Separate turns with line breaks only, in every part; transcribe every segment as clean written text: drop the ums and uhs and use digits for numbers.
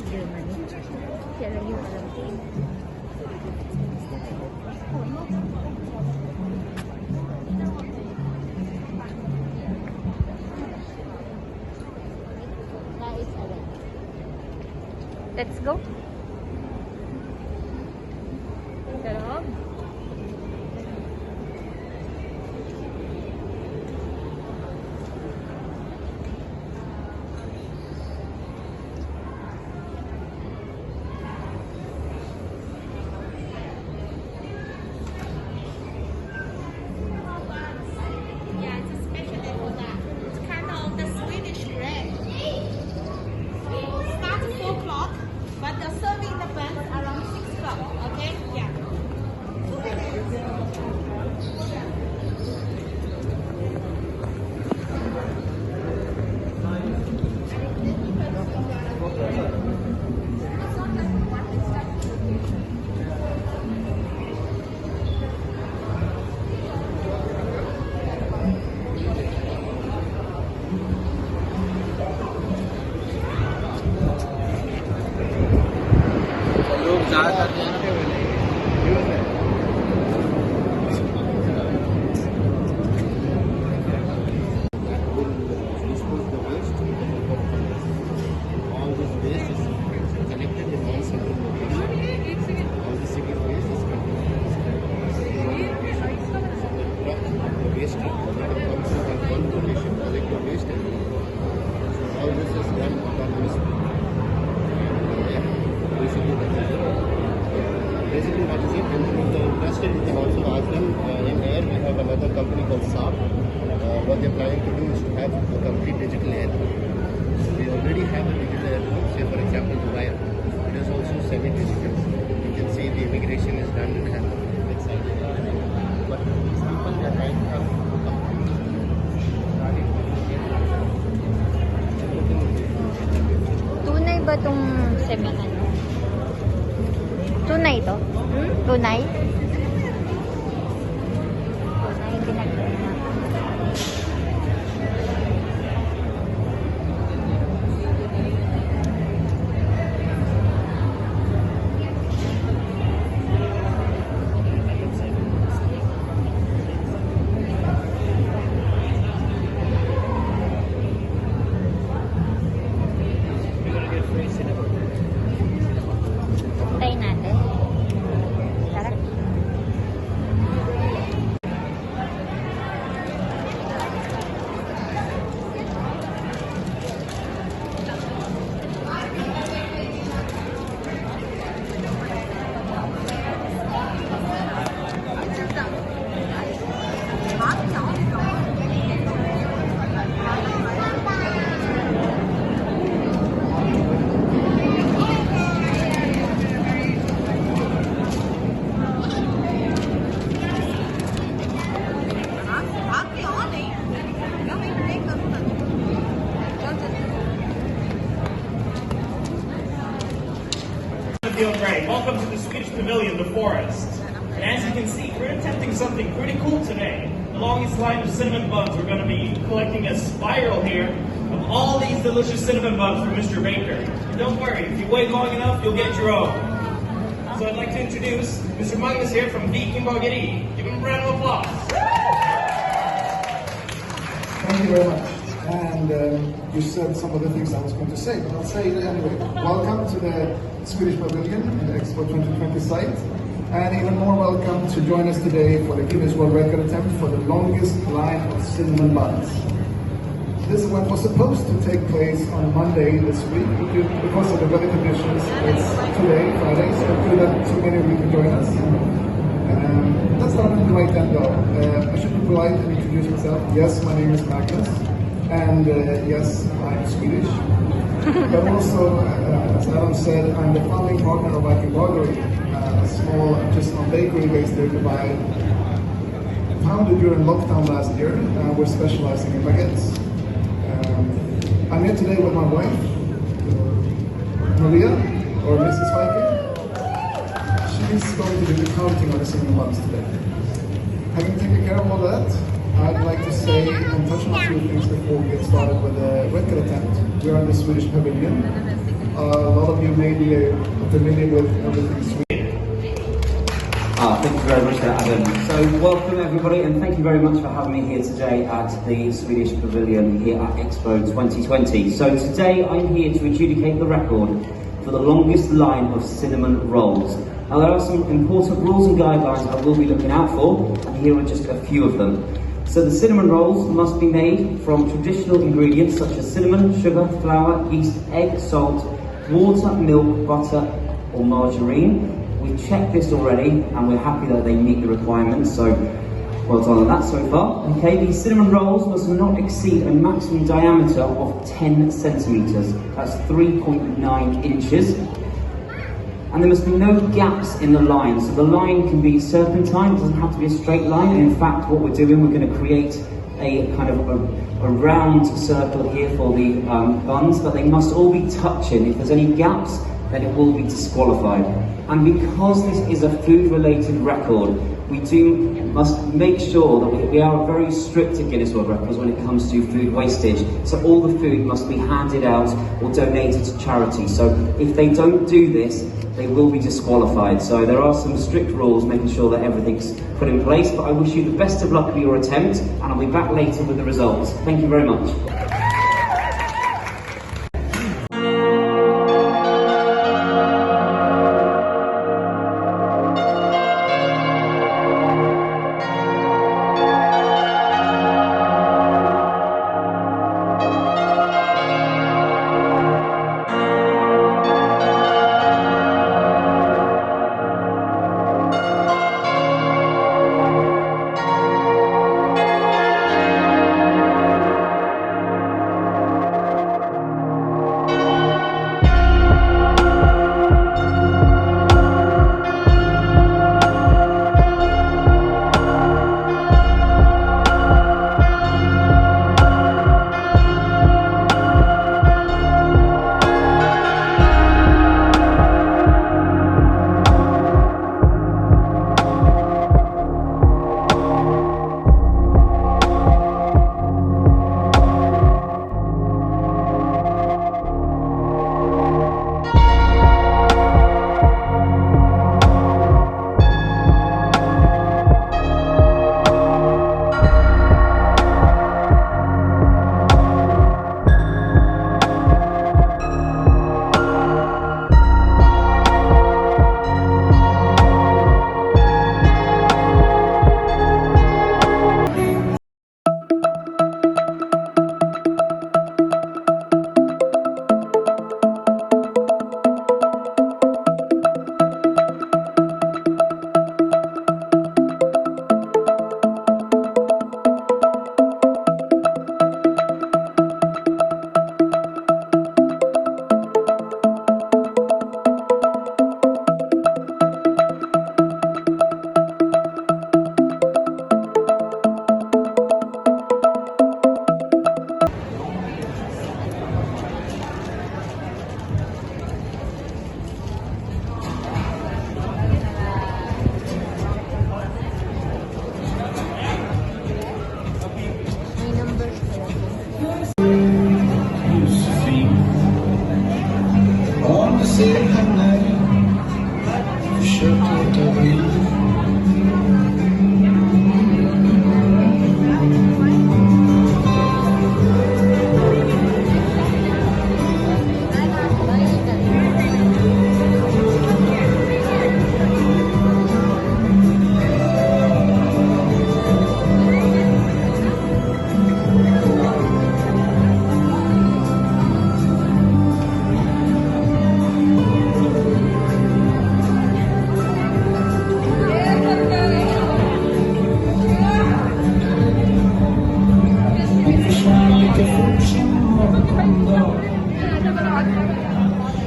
Germany. Kaya yun alam ko. Let's go. Sarap.
Basically, what is it? And if they're interested, you can also ask them. In air, we have another company called SAP. What they're planning to do is to have a complete digital airport. So we already have a digital airport. Say, for example, Dubai. It is also semi-digital. You can see the immigration is done in hand. But these people are trying to have
Tunay ba tong semihan? Tunay to? Tunay? Tunay, pinagdala. Tayo natin. Tara.
Feeling great. Welcome to the Swedish Pavilion, the forest. And as you can see, we're attempting something pretty cool today. Along this line of cinnamon buns, we're going to be collecting a spiral here of all these delicious cinnamon buns from Mr. Baker. And don't worry, if you wait long enough, you'll get your own. So I'd like to introduce Mr. Magnus here from Viking Bageri. Give him a round of applause.
Thank you very much. And you said some of the things I was going to say, but I'll say it anyway. Welcome to the Swedish Pavilion and the Expo 2020 site. And even more welcome to join us today for the Guinness World Record attempt for the longest line of cinnamon buns. This event was supposed to take place on Monday this week, but because of the weather conditions, it's today, Friday, so good that so many of you can join us. Let's start with the right end though. I should be polite and introduce myself. Yes, my name is Magnus. And yes, I'm Swedish. But also, as Adam said, I'm the founding partner of Viking Bageri, a small artisanal bakery based here in Dubai. Founded during lockdown last year, we're specializing in baguettes. I'm here today with my wife, Maria, or Mrs. Viking. She's going to do the counting of the cinnamon buns today. Having taken care of all that, I'd like to say and touch on a few things before we get started with the record attempt. We're on the Swedish Pavilion. A lot of you may be familiar with everything Swedish.
Thank you very much, Adam. So welcome everybody, and thank you very much for having me here today at the Swedish Pavilion here at Expo 2020. So today I'm here to adjudicate the record for the longest line of cinnamon rolls. Now there are some important rules and guidelines I will be looking out for, and here are just a few of them. So the cinnamon rolls must be made from traditional ingredients such as cinnamon, sugar, flour, yeast, egg, salt, water, milk, butter or margarine. We've checked this already and we're happy that they meet the requirements, so well done on that so far. Okay, these cinnamon rolls must not exceed a maximum diameter of 10 centimetres, that's 3.9 inches. And there must be no gaps in the line, so the line can be serpentine, it doesn't have to be a straight line. And in fact what we're doing, we're going to create a kind of a round circle here for the buns, but they must all be touching. If there's any gaps, then it will be disqualified. And because this is a food-related record, we must make sure that we are very strict at Guinness World Records when it comes to food wastage. So all the food must be handed out or donated to charity. So if they don't do this, they will be disqualified. So there are some strict rules making sure that everything's put in place. But I wish you the best of luck with your attempt, and I'll be back later with the results. Thank you very much.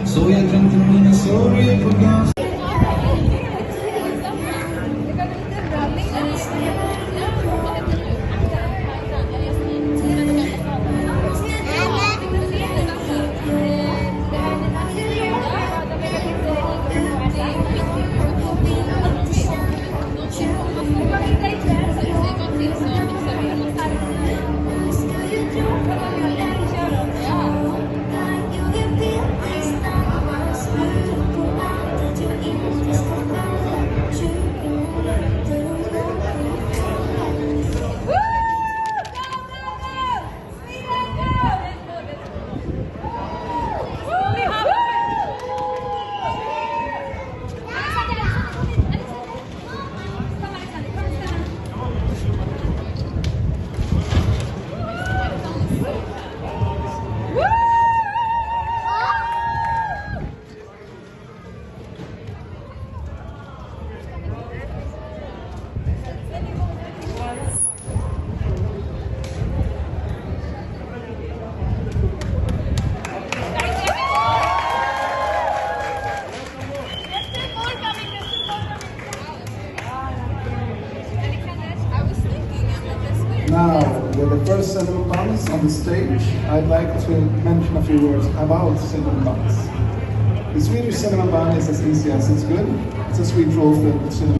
Så jag tänkte mina sorger på glas.
with the first cinnamon buns on the stage, I'd like to mention a few words about cinnamon buns. The Swedish cinnamon bun is as easy as it's good. It's a sweet roasted cinnamon.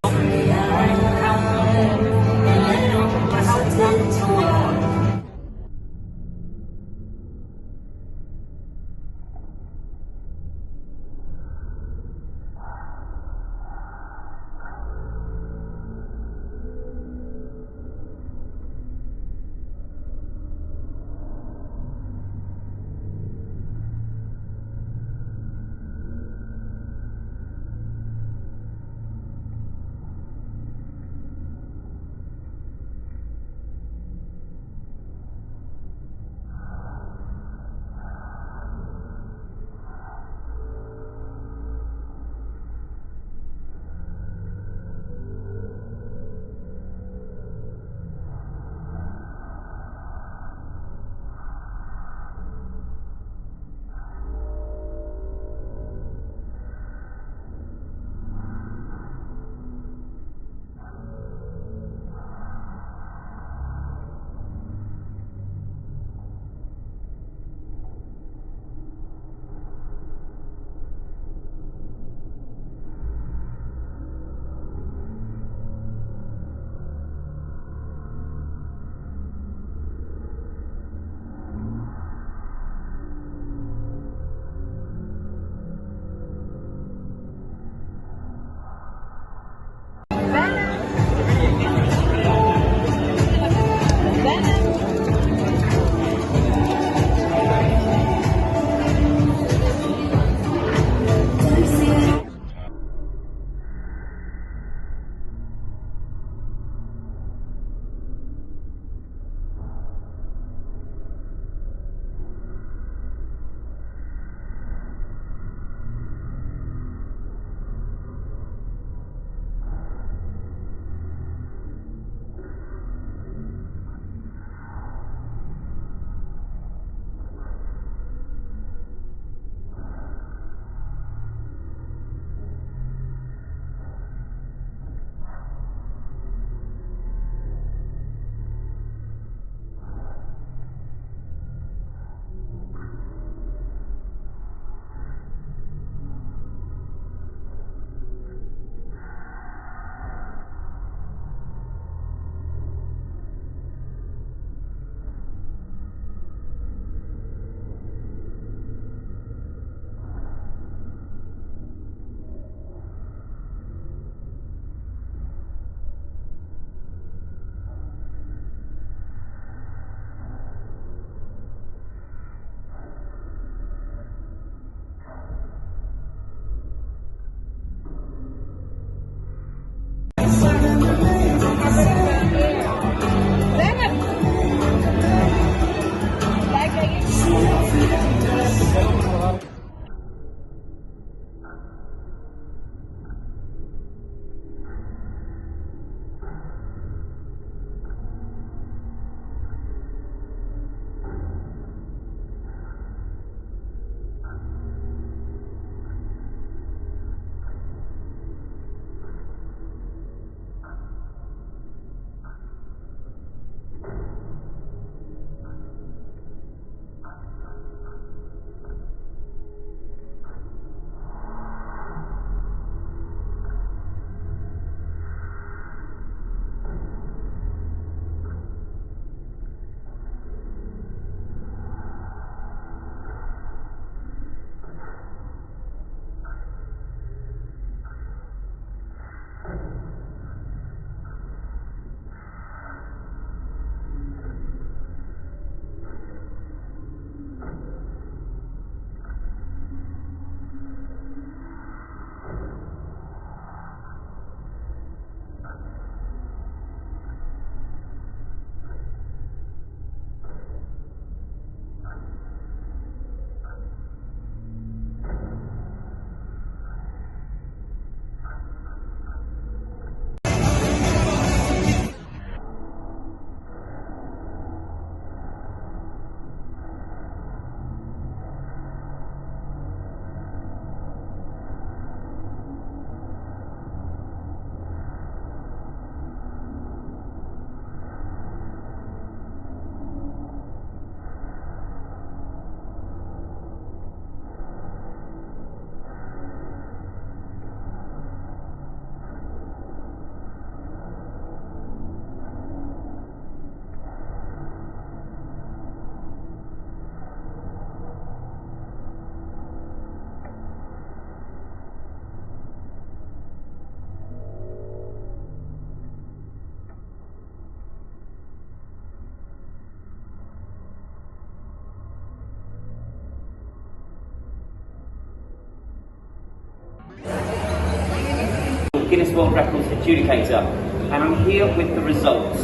Guinness World Records adjudicator, and I'm here with the results.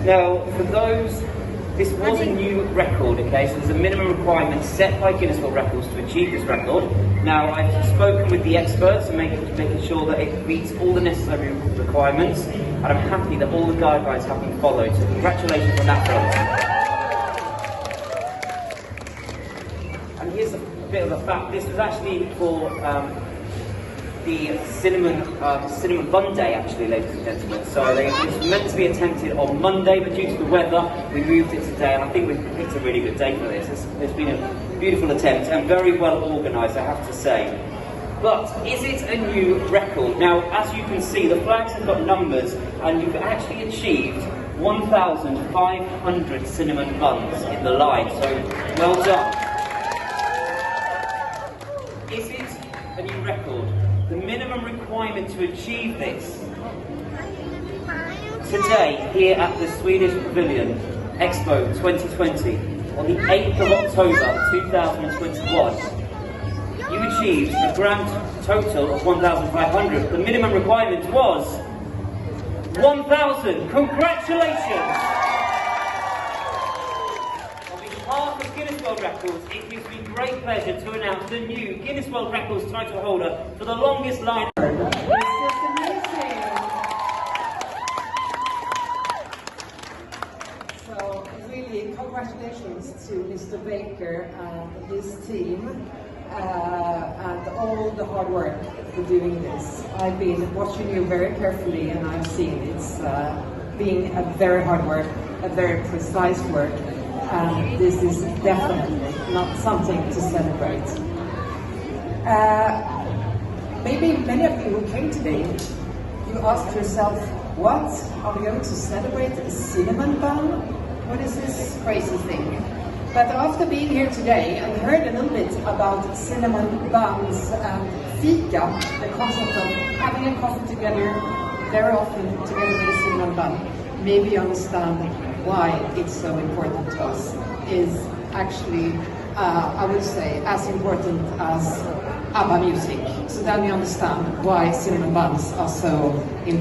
Now, for those, this was a new record, okay, so there's a minimum requirement set by Guinness World Records to achieve this record. Now, I've spoken with the experts and making sure that it meets all the necessary requirements, and I'm happy that all the guidelines have been followed, so congratulations on that front. And here's a bit of a fact, this was actually for the cinnamon bun day, actually, ladies and gentlemen. So it was meant to be attempted on Monday, but due to the weather, we moved it today, and I think it's a really good day for this. It's been a beautiful attempt and very well organised, I have to say. But is it a new record? Now, as you can see, the flags have got numbers, and you've actually achieved 1,500 cinnamon buns in the line, so well done. Is it a new record? The minimum requirement to achieve this today here at the Swedish Pavilion Expo 2020 on the 8th of October 2021, you achieved a grand total of 1,500. The minimum requirement was 1,000. Congratulations! On behalf of Guinness World Records, it gives me great pleasure to announce the new Guinness World Records title holder for the longest line.
So really, congratulations to Mr. Baker and his team and all the hard work for doing this. I've been watching you very carefully, and I've seen it's being a very hard work, a very precise work, and this is definitely not something to celebrate. Maybe many of you who came today, you asked yourself, what? Are we going to celebrate a cinnamon bun? What is this crazy thing? But after being here today and heard a little bit about cinnamon buns and fika, the concept of having a coffee together, very often together with a cinnamon bun, maybe you understand why it's so important to us. Is actually, I would say, as important as ABBA music. So then you understand why cinnamon buns are so important.